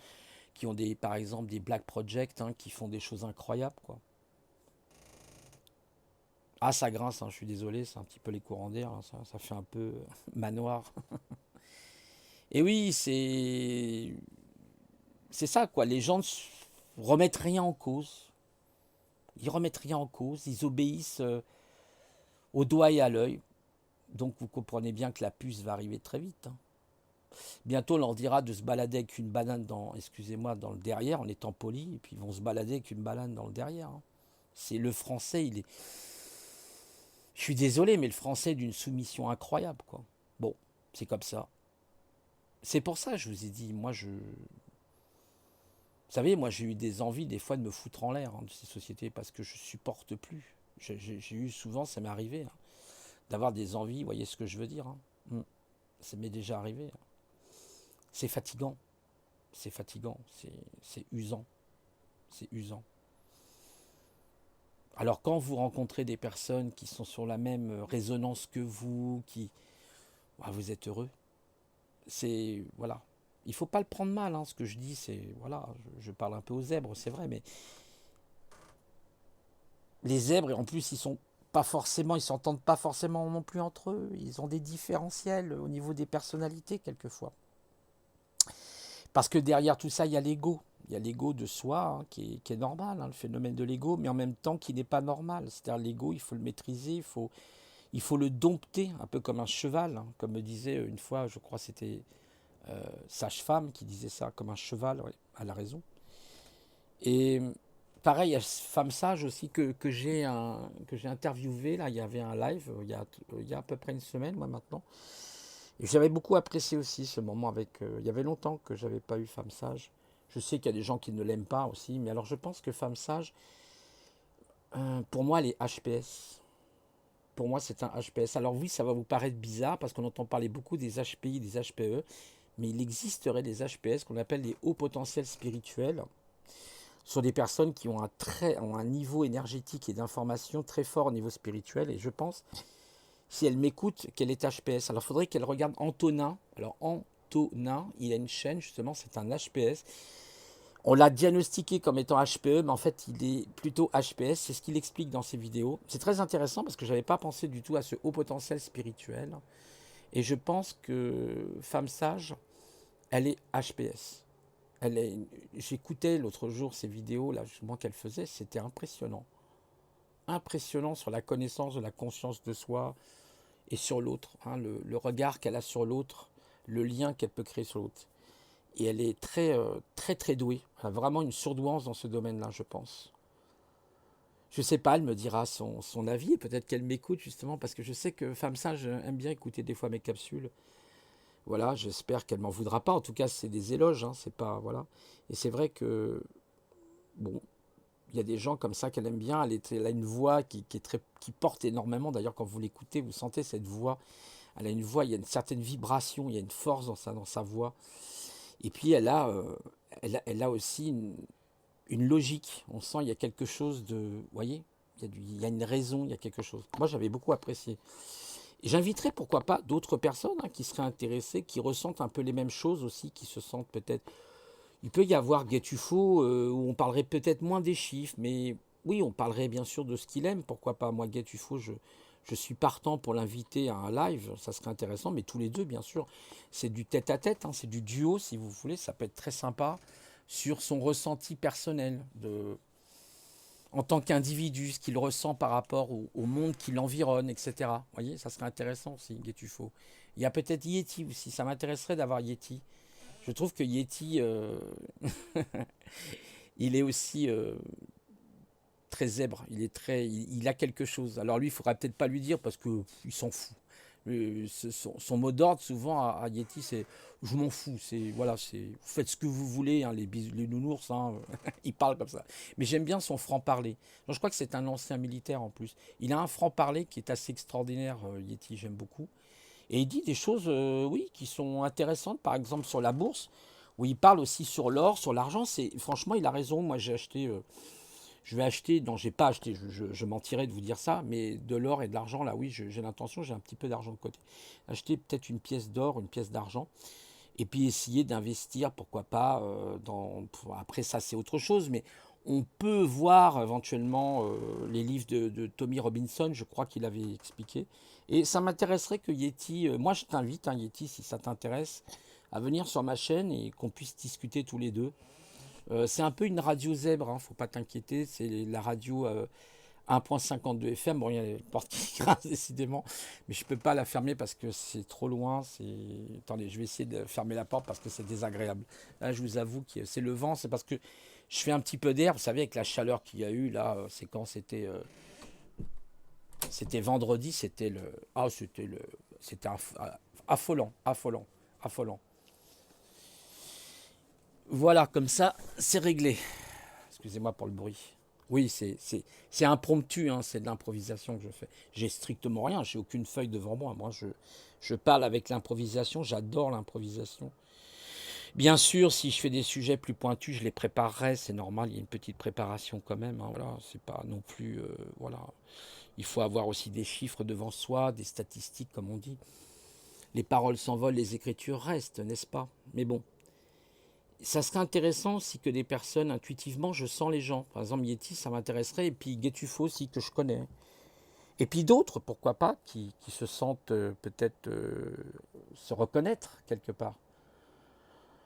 qui ont des, par exemple, des black projects, hein, qui font des choses incroyables, quoi. Ah, ça grince, hein, je suis désolé, c'est un petit peu les courants d'air, hein, ça fait un peu manoir. Et oui, c'est ça, quoi. Les gens ne remettent rien en cause. Ils remettent rien en cause, ils obéissent au doigt et à l'œil. Donc vous comprenez bien que la puce va arriver très vite, hein. Bientôt, on leur dira de se balader avec une banane dans, excusez-moi, dans le derrière, en étant poli, et puis ils vont se balader avec une banane dans le derrière, hein. C'est le français, il est. Je suis désolé, mais le français est d'une soumission incroyable, quoi. Bon, c'est comme ça. C'est pour ça, je vous ai dit, moi, je. Vous savez, moi, j'ai eu des envies, des fois, de me foutre en l'air, hein, de ces sociétés, parce que je supporte plus. J'ai eu souvent, ça m'est arrivé, hein, d'avoir des envies, vous voyez ce que je veux dire, hein. Ça m'est déjà arrivé, hein. C'est fatigant, c'est fatigant, c'est usant, c'est usant. Alors quand vous rencontrez des personnes qui sont sur la même résonance que vous, bah, vous êtes heureux. C'est voilà. Il faut pas le prendre mal, hein, ce que je dis, c'est voilà, je parle un peu aux zèbres, c'est vrai, mais les zèbres, en plus, ils sont pas forcément, ils s'entendent pas forcément non plus entre eux. Ils ont des différentiels au niveau des personnalités quelquefois. Parce que derrière tout ça, il y a l'ego. Il y a l'ego de soi, hein, qui est normal, hein, le phénomène de l'ego, mais en même temps qui n'est pas normal. C'est-à-dire l'ego, il faut le maîtriser, il faut le dompter, un peu comme un cheval, hein, comme me disait une fois, je crois que c'était Sage-Femme qui disait ça, comme un cheval, ouais, elle a raison. Et pareil, il y a Femme Sage aussi que j'ai interviewé, là, il y avait un live il y a à peu près une semaine, moi maintenant. Et j'avais beaucoup apprécié aussi ce moment avec. Il y avait longtemps que j'avais pas eu Femme Sage. Je sais qu'il y a des gens qui ne l'aiment pas aussi, mais alors je pense que Femme Sage, pour moi, elle est HPS. Pour moi, c'est un HPS. Alors oui, ça va vous paraître bizarre parce qu'on entend parler beaucoup des HPI, des HPE, mais il existerait des HPS qu'on appelle les hauts potentiels spirituels. Ce sont des personnes qui ont un niveau énergétique et d'information très fort au niveau spirituel. Et je pense, si elle m'écoute, qu'elle est HPS. Alors il faudrait qu'elle regarde Antonin. Alors Antonin, il a une chaîne justement, c'est un HPS. On l'a diagnostiqué comme étant HPE, mais en fait, il est plutôt HPS. C'est ce qu'il explique dans ses vidéos. C'est très intéressant parce que je n'avais pas pensé du tout à ce haut potentiel spirituel. Et je pense que Femme Sage, elle est HPS. J'écoutais l'autre jour ces vidéos là, justement qu'elle faisait, c'était impressionnant. Impressionnant sur la connaissance de la conscience de soi et sur l'autre, hein, le regard qu'elle a sur l'autre, le lien qu'elle peut créer sur l'autre. Et elle est très douée. Elle a vraiment une surdouance dans ce domaine-là, je pense. Je sais pas, elle me dira son avis, et peut-être qu'elle m'écoute justement, parce que je sais que Femme Sage aime bien écouter des fois mes capsules. Voilà, j'espère qu'elle m'en voudra pas. En tout cas, c'est des éloges, hein, c'est pas. Voilà. Et c'est vrai que, bon, il y a des gens comme ça qu'elle aime bien. Elle a une voix qui porte énormément. D'ailleurs, quand vous l'écoutez, vous sentez cette voix. Elle a une voix, il y a une certaine vibration, il y a une force dans sa voix. Et puis elle a aussi une logique. On sent il y a quelque chose de, vous voyez, il y a une raison, il y a quelque chose. Moi, j'avais beaucoup apprécié. Et j'inviterais pourquoi pas d'autres personnes, hein, qui seraient intéressées, qui ressentent un peu les mêmes choses aussi, qui se sentent peut-être. Il peut y avoir Guetufo où on parlerait peut-être moins des chiffres, mais oui, on parlerait bien sûr de ce qu'il aime. Pourquoi pas? Moi, Guetufo, je suis partant pour l'inviter à un live, ça serait intéressant, mais tous les deux, bien sûr. C'est du tête-à-tête, hein, c'est du duo, si vous voulez, ça peut être très sympa, sur son ressenti personnel, en tant qu'individu, ce qu'il ressent par rapport au monde qui l'environne, etc. Vous voyez, ça serait intéressant aussi, Guetufo. Il y a peut-être Yeti aussi, ça m'intéresserait d'avoir Yeti. Je trouve que Yeti, il est aussi très zèbre, il a quelque chose. Alors lui, il faudra peut-être pas lui dire parce que il s'en fout. Son mot d'ordre souvent à Yeti, c'est je m'en fous. C'est voilà, c'est vous faites ce que vous voulez, hein, les nounours, hein, il parle comme ça. Mais j'aime bien son franc-parler. Je crois que c'est un ancien militaire en plus. Il a un franc-parler qui est assez extraordinaire, Yeti, j'aime beaucoup. Et il dit des choses, oui, qui sont intéressantes, par exemple sur la bourse, où il parle aussi sur l'or, sur l'argent. Franchement, il a raison. Moi, Je vais acheter, non, j'ai pas acheté, je mentirais de vous dire ça, mais de l'or et de l'argent, là, oui, j'ai l'intention, j'ai un petit peu d'argent de côté. Acheter peut-être une pièce d'or, une pièce d'argent, et puis essayer d'investir, pourquoi pas, après ça c'est autre chose, mais on peut voir éventuellement les livres de Tommy Robinson, je crois qu'il avait expliqué. Et ça m'intéresserait que Yeti, moi je t'invite, hein, Yeti, si ça t'intéresse, à venir sur ma chaîne et qu'on puisse discuter tous les deux. C'est un peu une radio zèbre, hein, faut pas t'inquiéter, c'est la radio 1.52 FM. Bon, il y a une porte qui grince décidément, mais je peux pas la fermer parce que c'est trop loin. Attendez, je vais essayer de fermer la porte parce que c'est désagréable. Là, je vous avoue que c'est le vent, c'est parce que je fais un petit peu d'air. Vous savez, avec la chaleur qu'il y a eu là, c'est quand c'était vendredi, c'était affolant, affolant, affolant. Voilà, comme ça, c'est réglé. Excusez-moi pour le bruit. Oui, c'est impromptu, hein, c'est de l'improvisation que je fais. J'ai strictement rien, j'ai aucune feuille devant moi. Moi, je parle avec l'improvisation, j'adore l'improvisation. Bien sûr, si je fais des sujets plus pointus, je les préparerai, c'est normal, il y a une petite préparation quand même. Hein, voilà, c'est pas non plus. Voilà. Il faut avoir aussi des chiffres devant soi, des statistiques, comme on dit. Les paroles s'envolent, les écritures restent, n'est-ce pas? Mais bon, ça serait intéressant aussi que des personnes, intuitivement, je sens les gens. Par exemple, Yeti, ça m'intéresserait. Et puis Guetufo aussi, que je connais. Et puis d'autres, pourquoi pas, qui se sentent peut-être se reconnaître quelque part.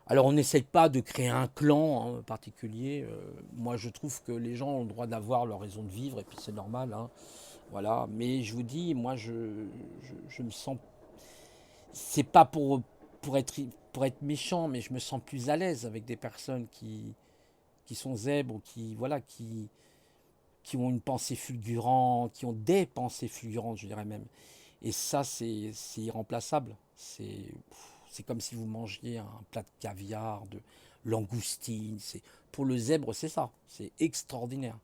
Alors on n'essaye pas de créer un clan en particulier. Moi je trouve que les gens ont le droit d'avoir leur raison de vivre et puis c'est normal. Hein. Voilà. Mais je vous dis, moi je me sens. C'est pas pour être méchant, mais je me sens plus à l'aise avec des personnes qui sont zèbres ou qui ont une pensée fulgurante, qui ont des pensées fulgurantes, je dirais même. Et ça, c'est irremplaçable. C'est comme si vous mangiez un plat de caviar, de langoustine. Pour le zèbre, c'est ça. C'est extraordinaire.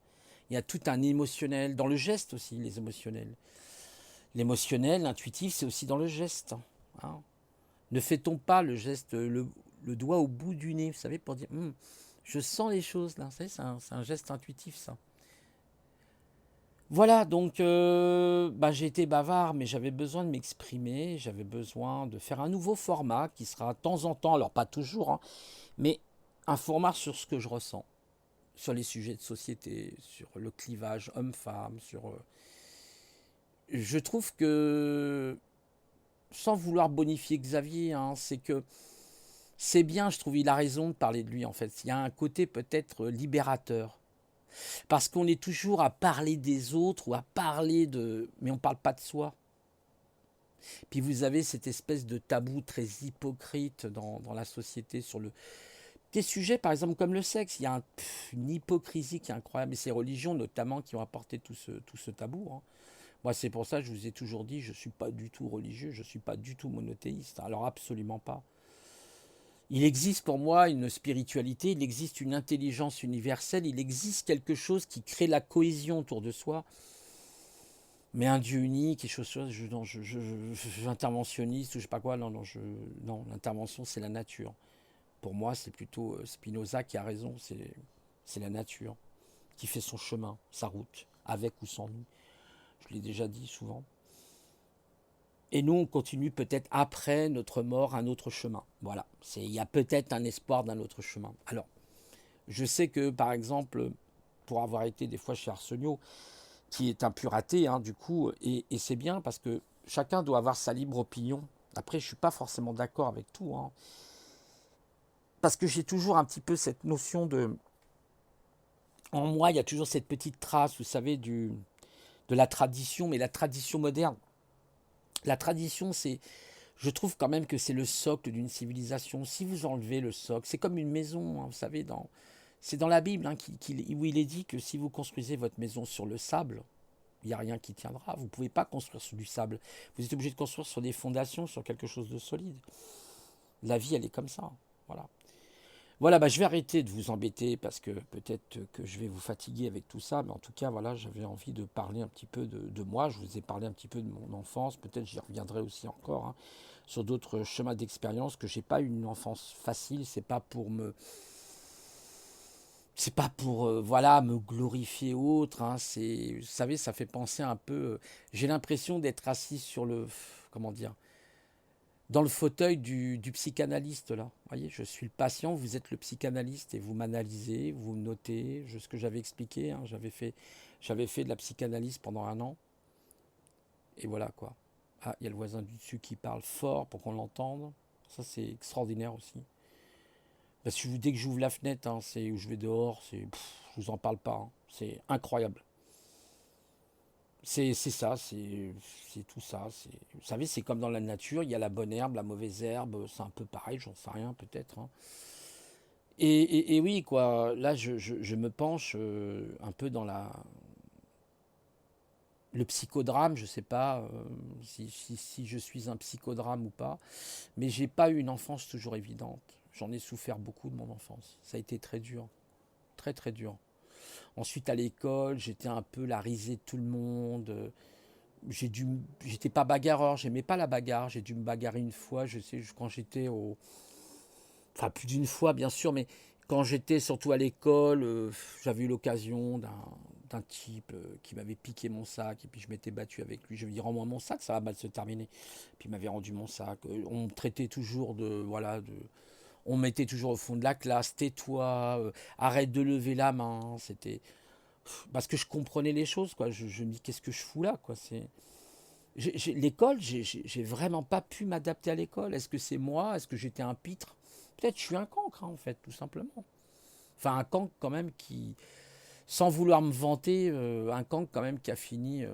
Il y a tout un émotionnel, dans le geste aussi, les émotionnels. L'émotionnel, l'intuitif, c'est aussi dans le geste. Hein. Ne fait-on pas le geste, le doigt au bout du nez, vous savez, pour dire je sens les choses là. Vous savez, c'est un geste intuitif, ça. Voilà, donc j'ai été bavard, mais j'avais besoin de m'exprimer, j'avais besoin de faire un nouveau format qui sera de temps en temps, alors pas toujours, hein, mais un format sur ce que je ressens, sur les sujets de société, sur le clivage homme-femme, Je trouve que, sans vouloir bonifier Xavier, hein, c'est que c'est bien, je trouve, il a raison de parler de lui en fait. Il y a un côté peut-être libérateur. Parce qu'on est toujours à parler des autres ou à parler de... Mais on ne parle pas de soi. Puis vous avez cette espèce de tabou très hypocrite dans la société sur des sujets, par exemple, comme le sexe. Il y a une hypocrisie qui est incroyable. Et ces religions, notamment, qui ont apporté tout ce tabou. Hein. Moi, c'est pour ça que je vous ai toujours dit, je ne suis pas du tout religieux, je ne suis pas du tout monothéiste. Alors, absolument pas. Il existe pour moi une spiritualité, il existe une intelligence universelle, il existe quelque chose qui crée la cohésion autour de soi. Mais un Dieu unique, quelque chose, interventionniste ou je sais pas quoi, non, l'intervention c'est la nature. Pour moi, c'est plutôt Spinoza qui a raison, c'est la nature qui fait son chemin, sa route, avec ou sans nous. Je l'ai déjà dit souvent. Et nous, on continue peut-être après notre mort un autre chemin. Voilà, il y a peut-être un espoir d'un autre chemin. Alors, je sais que, par exemple, pour avoir été des fois chez Arsenio, qui est un pur athée, hein, du coup, et c'est bien parce que chacun doit avoir sa libre opinion. Après, je ne suis pas forcément d'accord avec tout, hein, parce que j'ai toujours un petit peu cette notion de... En moi, il y a toujours cette petite trace, vous savez, de la tradition, mais la tradition moderne. La tradition, je trouve quand même que c'est le socle d'une civilisation. Si vous enlevez le socle, c'est comme une maison, hein, vous savez, c'est dans la Bible hein, où il est dit que si vous construisez votre maison sur le sable, il n'y a rien qui tiendra. Vous ne pouvez pas construire sur du sable. Vous êtes obligé de construire sur des fondations, sur quelque chose de solide. La vie, elle est comme ça. Voilà. Voilà, je vais arrêter de vous embêter parce que peut-être que je vais vous fatiguer avec tout ça. Mais en tout cas, voilà, j'avais envie de parler un petit peu de moi. Je vous ai parlé un petit peu de mon enfance. Peut-être j'y reviendrai aussi encore hein, sur d'autres chemins d'expérience que j'ai pas eu une enfance facile. C'est pas pour C'est pas pour voilà me glorifier ou autre, hein, c'est, vous savez, ça fait penser un peu. J'ai l'impression d'être assis sur le, comment dire, dans le fauteuil du psychanalyste là. Vous voyez, je suis le patient, vous êtes le psychanalyste et vous m'analysez, vous notez ce que j'avais expliqué. Hein, j'avais fait de la psychanalyse pendant 1 an et voilà quoi. Ah, il y a le voisin du dessus qui parle fort pour qu'on l'entende. Ça c'est extraordinaire aussi. Parce que dès que j'ouvre la fenêtre, hein, c'est où je vais dehors, je vous en parle pas. Hein. C'est incroyable. C'est ça, c'est tout ça. Vous savez, c'est comme dans la nature, il y a la bonne herbe, la mauvaise herbe, c'est un peu pareil, j'en sais rien peut-être. Hein. Et oui, quoi, là je me penche un peu dans le psychodrame, je sais pas si je suis un psychodrame ou pas, mais j'ai pas eu une enfance toujours évidente. J'en ai souffert beaucoup de mon enfance. Ça a été très dur, très très dur. Ensuite, à l'école, j'étais un peu la risée de tout le monde. J'étais pas bagarreur, j'aimais pas la bagarre. J'ai dû me bagarrer une fois, je sais, quand j'étais au. Enfin, plus d'une fois, bien sûr, mais quand j'étais surtout à l'école, j'avais eu l'occasion d'un type qui m'avait piqué mon sac et puis je m'étais battu avec lui. Je lui ai dit rends-moi mon sac, ça va mal se terminer. Puis il m'avait rendu mon sac. On me traitait toujours on me mettait toujours au fond de la classe, tais-toi, arrête de lever la main. C'était parce que je comprenais les choses, quoi. Je me dis qu'est-ce que je fous là, quoi. L'école, j'ai vraiment pas pu m'adapter à l'école. Est-ce que c'est moi? Est-ce que j'étais un pitre? Peut-être je suis un cancre, hein, en fait, tout simplement. Enfin, un cancre quand même qui, sans vouloir me vanter, un cancre quand même qui a fini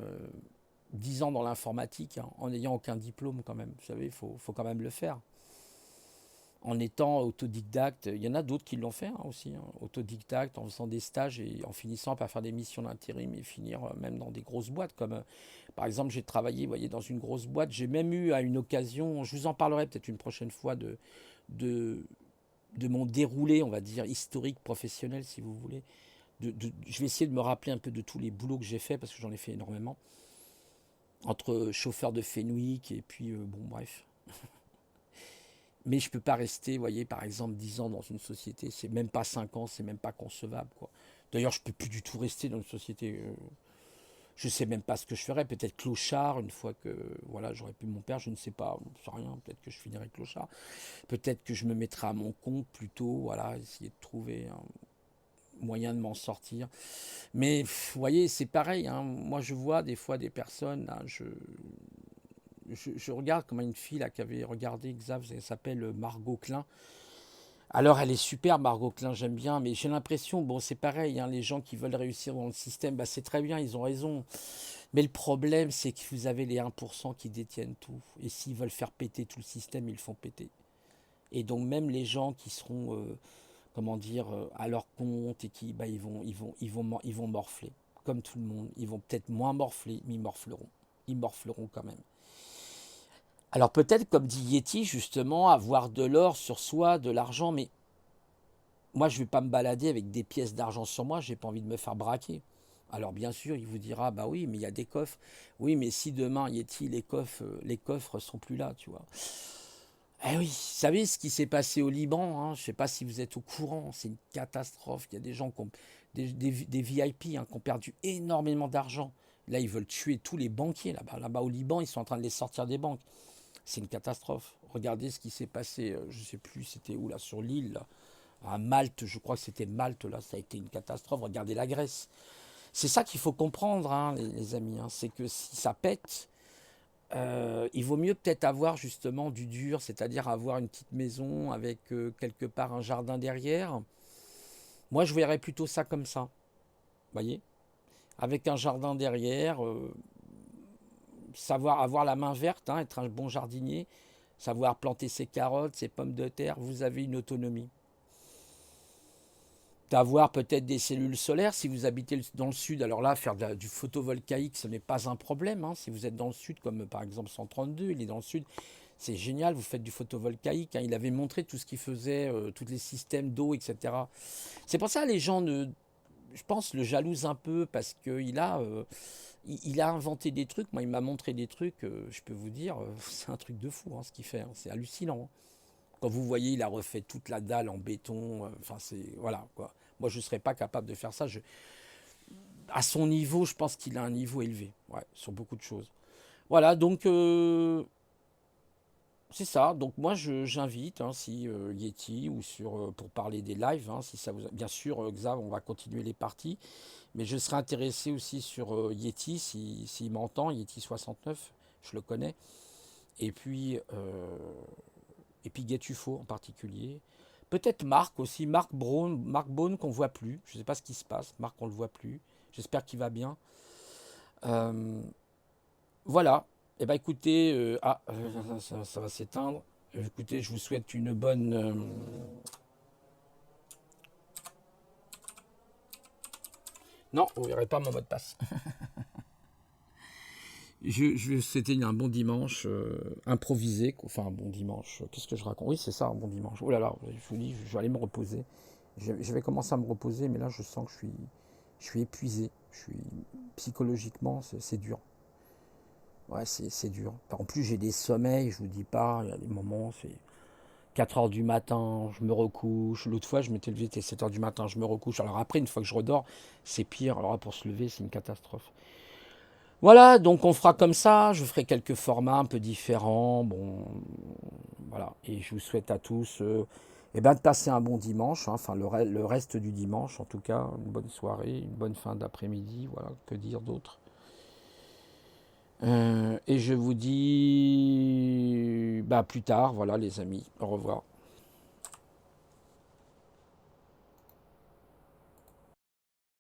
10 ans dans l'informatique, hein, en n'ayant aucun diplôme quand même. Vous savez, faut quand même le faire. En étant autodidacte, il y en a d'autres qui l'ont fait hein, aussi, hein, autodidacte, en faisant des stages et en finissant par faire des missions d'intérim et finir même dans des grosses boîtes. Comme par exemple, j'ai travaillé, vous voyez, dans une grosse boîte. J'ai même eu à une occasion, je vous en parlerai peut-être une prochaine fois de, de mon déroulé, on va dire, historique, professionnel, si vous voulez. Je vais essayer de me rappeler un peu de tous les boulots que j'ai fait parce que j'en ai fait énormément. Entre chauffeur de Fenwick et puis, bon, bref. Mais je ne peux pas rester, vous voyez, par exemple, 10 ans dans une société. C'est même pas 5 ans, c'est même pas concevable, quoi. D'ailleurs, je ne peux plus du tout rester dans une société. Je ne sais même pas ce que je ferais. Peut-être clochard, une fois que voilà, j'aurais pu mon père, je ne sais pas, je ne sais rien. Peut-être que je finirai clochard. Peut-être que je me mettrai à mon compte plutôt, voilà, essayer de trouver un moyen de m'en sortir. Mais vous voyez, c'est pareil. Hein. Moi, je vois des fois des personnes, là, je regarde comme une fille là, qui avait regardé Xav, elle s'appelle Margot Klein. Alors elle est super, Margot Klein, j'aime bien, mais j'ai l'impression, bon c'est pareil, hein, les gens qui veulent réussir dans le système, bah, c'est très bien, ils ont raison. Mais le problème, c'est que vous avez les 1% qui détiennent tout. Et s'ils veulent faire péter tout le système, ils le font péter. Et donc même les gens qui seront, comment dire, à leur compte et qui, bah, ils vont morfler. Comme tout le monde. Ils vont peut-être moins morfler, mais ils morfleront. Ils morfleront quand même. Alors peut-être, comme dit Yeti, justement, avoir de l'or sur soi, de l'argent, mais moi je ne vais pas me balader avec des pièces d'argent sur moi, j'ai pas envie de me faire braquer. Alors bien sûr, il vous dira, bah oui, mais il y a des coffres. Oui, mais si demain, Yeti, les coffres sont plus là, tu vois. Eh oui, vous savez ce qui s'est passé au Liban, hein, je ne sais pas si vous êtes au courant, c'est une catastrophe. Il y a des gens, des VIP hein, qui ont perdu énormément d'argent. Là, ils veulent tuer tous les banquiers là-bas. Là-bas au Liban, ils sont en train de les sortir des banques. C'est une catastrophe. Regardez ce qui s'est passé, je ne sais plus c'était où là, sur l'île, là. À Malte, je crois que c'était Malte, là, ça a été une catastrophe. Regardez la Grèce. C'est ça qu'il faut comprendre, hein, les amis, hein, c'est que si ça pète, il vaut mieux peut-être avoir justement du dur, c'est-à-dire avoir une petite maison avec quelque part un jardin derrière. Moi, je verrais plutôt ça comme ça, vous voyez, avec un jardin derrière, savoir avoir la main verte, hein, être un bon jardinier, savoir planter ses carottes, ses pommes de terre, vous avez une autonomie. D'avoir peut-être des cellules solaires si vous habitez dans le sud. Alors là, faire du photovoltaïque, ce n'est pas un problème. Hein. Si vous êtes dans le sud, comme par exemple 132, il est dans le sud, c'est génial, vous faites du photovoltaïque. Hein. Il avait montré tout ce qu'il faisait, tous les systèmes d'eau, etc. C'est pour ça que les gens, je pense, le jalousent un peu parce qu'il a inventé des trucs. Moi, il m'a montré des trucs, je peux vous dire, c'est un truc de fou hein, ce qu'il fait. Hein. C'est hallucinant. Hein. Quand vous voyez, il a refait toute la dalle en béton. Enfin, c'est. Voilà, quoi. Moi, je ne serais pas capable de faire ça. À son niveau, je pense qu'il a un niveau élevé, ouais, sur beaucoup de choses. Voilà, donc c'est ça. Donc moi, j'invite, hein, si Yeti ou pour parler des lives, hein, si ça vous, bien sûr, Xav, on va continuer les parties, mais je serais intéressé aussi sur Yeti, s'il m'entend, Yeti 69, je le connais, et puis Get UFO en particulier. Peut-être Marc aussi, Marc Braun qu'on voit plus. Je ne sais pas ce qui se passe. Marc, on le voit plus. J'espère qu'il va bien. Euh, voilà. Eh ben écoutez, ça va s'éteindre. Écoutez, je vous souhaite une bonne. Non, vous verrez pas mon mot de passe. Je vais vous souhaiter un bon dimanche improvisé. Enfin, un bon dimanche. Qu'est-ce que je raconte? Oui, c'est ça, un bon dimanche. Oh là là, je vous dis, je vais aller me reposer. Je vais commencer à me reposer, mais là, je sens que je suis épuisé. Psychologiquement, c'est dur. Ouais, c'est dur. En plus, j'ai des sommeils, je vous dis pas. Il y a des moments, c'est 4 heures du matin, je me recouche. L'autre fois, je m'étais levé, c'était 7 heures du matin, je me recouche. Alors après, une fois que je redors, c'est pire. Alors là, pour se lever, c'est une catastrophe. Voilà, donc on fera comme ça. Je ferai quelques formats un peu différents. Bon, voilà. Et je vous souhaite à tous de passer un bon dimanche. Hein. Enfin, le reste du dimanche, en tout cas. Une bonne soirée, une bonne fin d'après-midi. Voilà, que dire d'autre. Et je vous dis plus tard. Voilà, les amis. Au revoir.